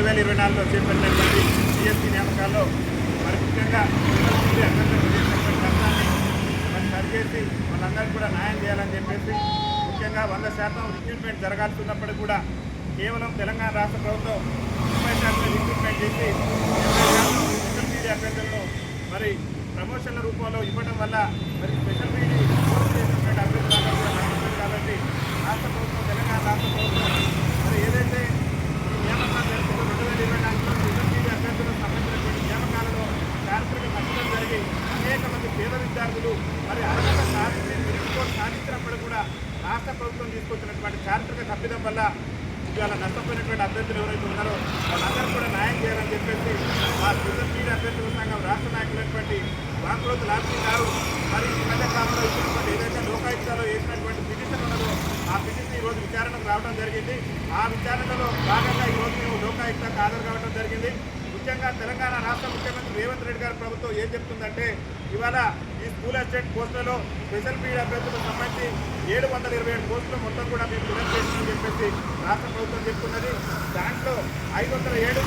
2024లో చేపట్టినటువంటి సిఎస్సి నియామకాల్లో మరి ముఖ్యంగా అభ్యర్థులకు చేసినటువంటి కష్టాన్ని మరి సరిచేసి వాళ్ళందరికీ కూడా న్యాయం చేయాలని చెప్పేసి ముఖ్యంగా 100% రిక్రూట్మెంట్ జరగాల్సి ఉన్నప్పటికీ కూడా కేవలం తెలంగాణ రాష్ట్ర ప్రభుత్వం 30% రిక్రూట్మెంట్ చేసి 70% స్పెషల్ మీడియా అభ్యర్థులను మరి ప్రమోషన్ల రూపంలో ఇవ్వడం వల్ల మరి స్పెషల్ మీడియా చేసినటువంటి అభ్యర్థులందరూ కూడా నష్టపోయింది. కాబట్టి రాష్ట్ర ప్రభుత్వం తెలంగాణ రాష్ట్ర ప్రభుత్వం మరి ఏదైతే ఈ నియామకాలు జరుగుతుందో 2024లో స్పెషల్ మీడియా అభ్యర్థులకు సంబంధించినటువంటి నియామకాలలో చారిత్రక నష్టం జరిగి అనేక మంది పేద విద్యార్థులు మరి అర్హత సాధించినప్పుడు కూడా రాష్ట్ర ప్రభుత్వం తీసుకొచ్చినటువంటి చారిత్రక తప్పిదం వల్ల ఇవాళ నష్టపోయినటువంటి అభ్యర్థులు ఎవరైతే ఉన్నారో వాళ్ళందరూ కూడా న్యాయం చేయాలని చెప్పేసి ఆ స్పెషల్ మీడియా అభ్యర్థుల సంఘం రాష్ట్ర నాయకులైనటువంటి వాంగ్రోతు లాల్సీ గారు మరి ఈ మధ్య కాలంలో ఇచ్చినటువంటి ఏదైతే లోకాయుక్తలో వేసినటువంటి పిటిషన్ ఉన్నదో ఆ పిటిషన్ ఈరోజు విచారణకు రావడం జరిగింది. ఆ విచారణలో భాగంగా ఈరోజు మేము లోకాయుక్తకు హాజరు కావడం జరిగింది. ముఖ్యంగా తెలంగాణ రాష్ట్ర ముఖ్యమంత్రి రేవంత్ రెడ్డి గారి ప్రభుత్వం ఏం చెప్తుందంటే ఇవాళ ఈ స్కూల్ అసిస్టెంట్ పోస్టులలో స్పెషల్ మీడియా అభ్యర్థులకు సంబంధించి 727 పోస్టులు మొత్తం కూడా మేము ఫిలప్ చేస్తామని చెప్పేసి రాష్ట్ర ప్రభుత్వం చెప్తున్నది. దాంట్లో 507